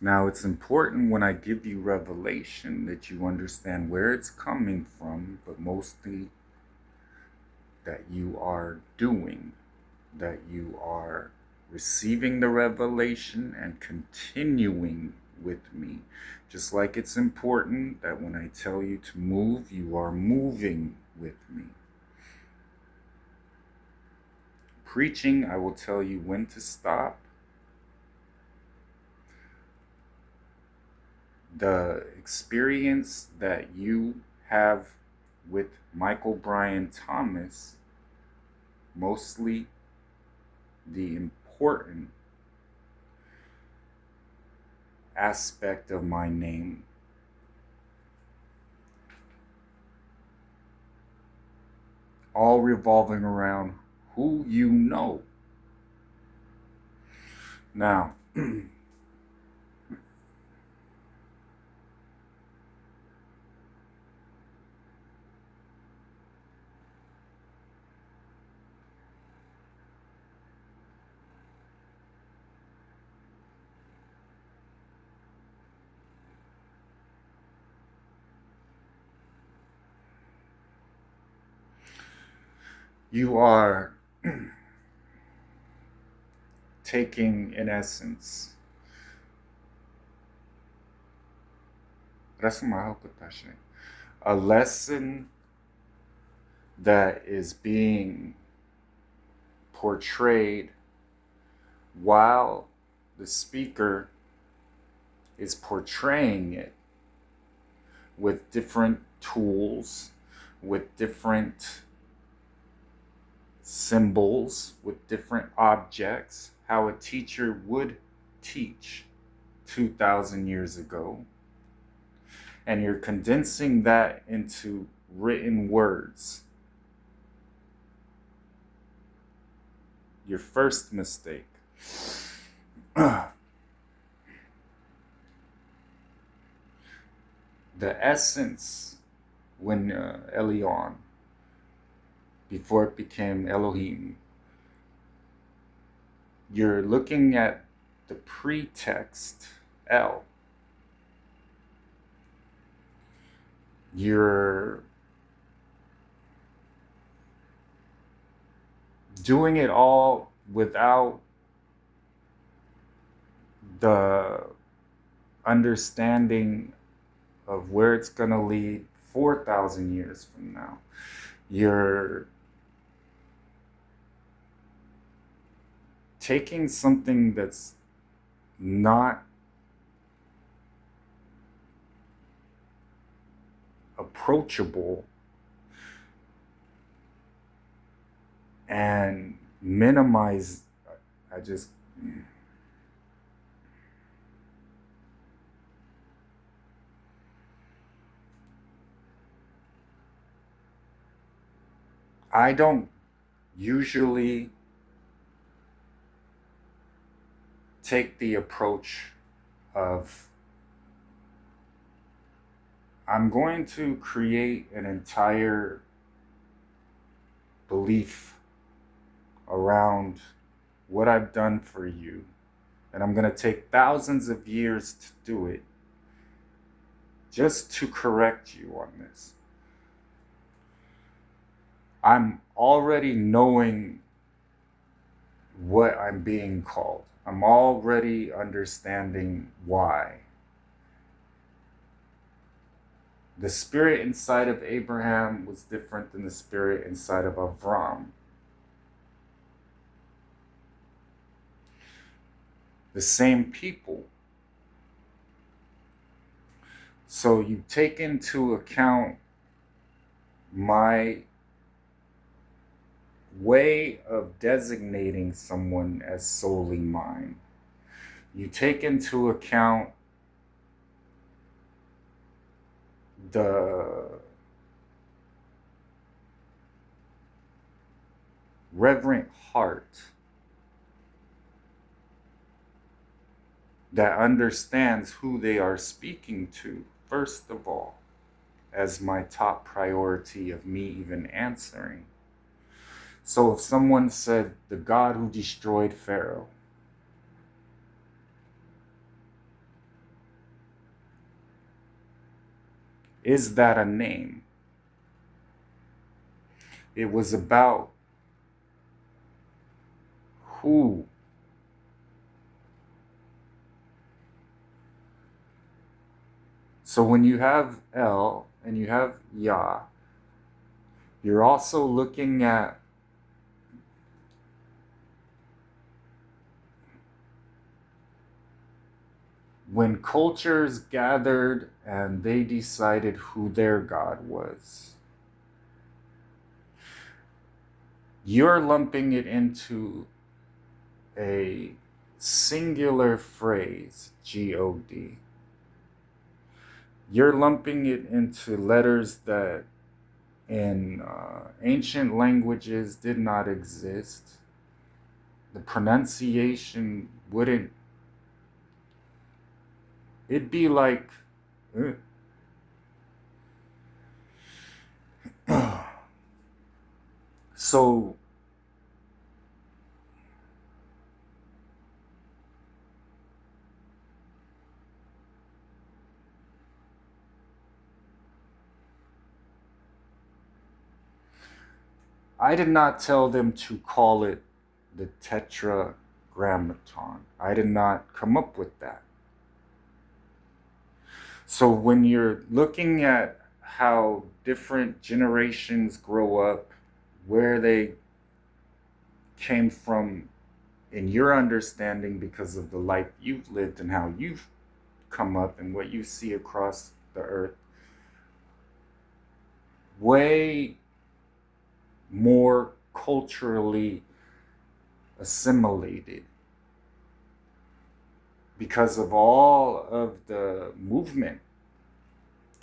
Now, it's important when I give you revelation that you understand where it's coming from, but mostly that you are doing, that you are receiving the revelation and continuing with me. Just like it's important that when I tell you to move, you are moving with me. Preaching, I will tell you when to stop. The experience that you have with Michael Bryan Thomas, mostly the important aspect of my name, all revolving around who you know. Now, you are taking, in essence, a lesson that is being portrayed while the speaker is portraying it with different tools, with different symbols, with different objects, how a teacher would teach 2,000 years ago. And you're condensing that into written words. Your first mistake. The essence, when Elion, before it became Elohim, you're looking at the pretext, El. You're doing it all without the understanding of where it's going to lead 4,000 years from now. You're taking something that's not approachable and minimize. I don't usually take the approach of I'm going to create an entire belief around what I've done for you, and I'm going to take thousands of years to do it just to correct you on this. I'm already knowing what I'm being called. I'm already understanding why. The spirit inside of Abraham was different than the spirit inside of Avram. The same people. So you take into account my way of designating someone as solely mine. You take into account the reverent heart that understands who they are speaking to, first of all, as my top priority of me even answering. So if someone said, the God who destroyed Pharaoh, Is that a name? It was about who. So when you have El and you have Yah, you're also looking at when cultures gathered and they decided who their God was. You're lumping it into a singular phrase, God. You're lumping it into letters that in ancient languages did not exist. The pronunciation wouldn't, it'd be like, so I did not tell them to call it the tetragrammaton. I did not come up with that. So when you're looking at how different generations grow up, where they came from in your understanding because of the life you've lived and how you've come up and what you see across the earth, way more culturally assimilated because of all of the movement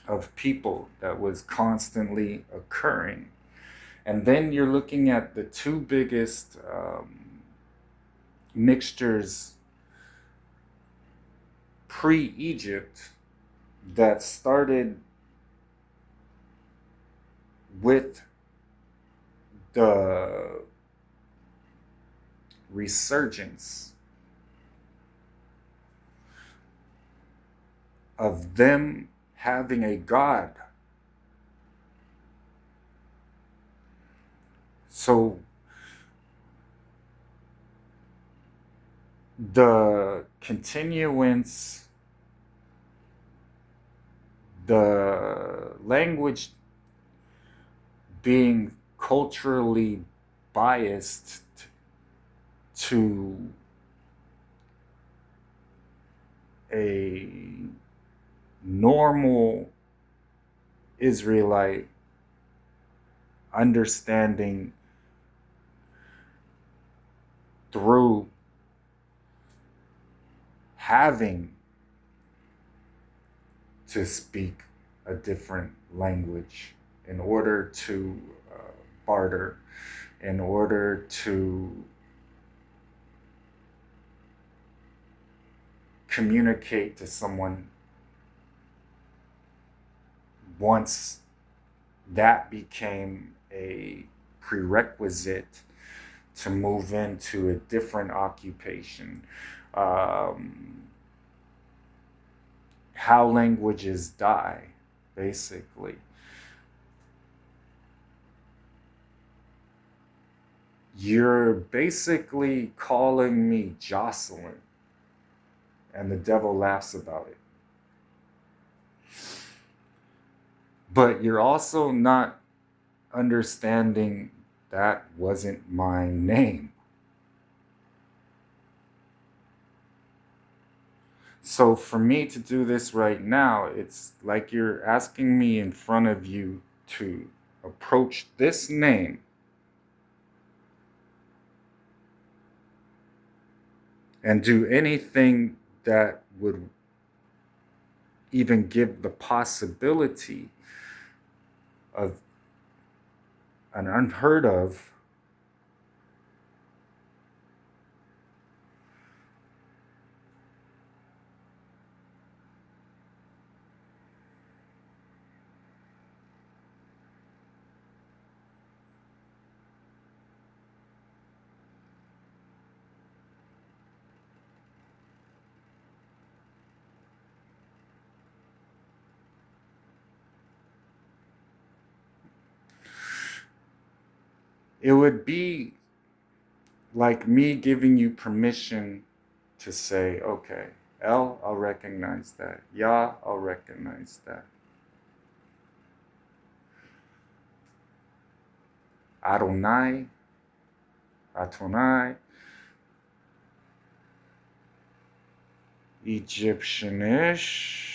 of people that was constantly occurring. And then you're looking at the two biggest mixtures pre-Egypt that started with the resurgence of them having a god. So the continuance, the language being culturally biased to a normal Israelite understanding through having to speak a different language in order to barter, in order to communicate to someone. Once that became a prerequisite to move into a different occupation, how languages die, basically. You're basically calling me Jocelyn, and the devil laughs about it. But you're also not understanding that wasn't my name. So for me to do this right now, it's like you're asking me in front of you to approach this name and do anything that would even give the possibility of an unheard of It would be like me giving you permission to say, okay, El, I'll recognize that. Yah, I'll recognize that. Adonai, Adonai, Egyptianish,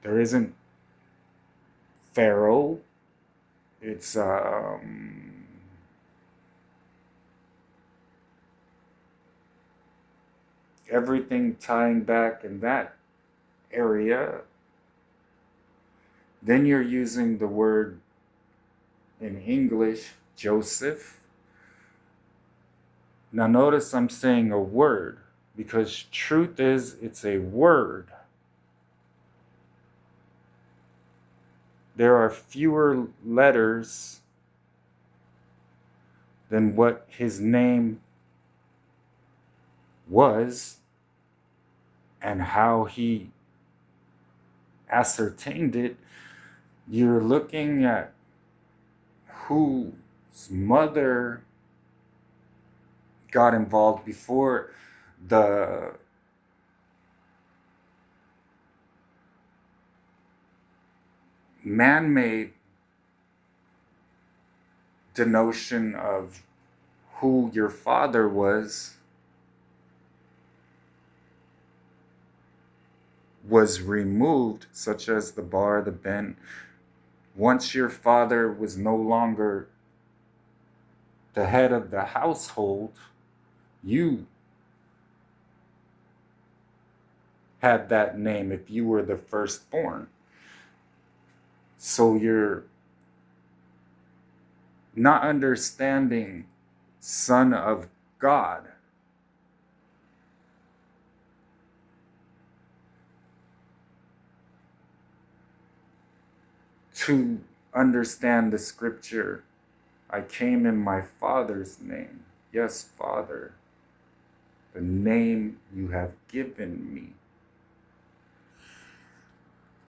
there isn't Pharaoh. It's everything tying back in that area. Then you're using the word in English, Joseph. Now notice I'm saying a word because truth is it's a word. There are fewer letters than what his name was and how he ascertained it. You're looking at whose mother got involved before the man-made denotion of who your father was removed, such as the bar, the ben. Once your father was no longer the head of the household, you had that name if you were the firstborn. So you're not understanding Son of God. To understand the scripture, I came in my Father's name. Yes, Father, the name you have given me.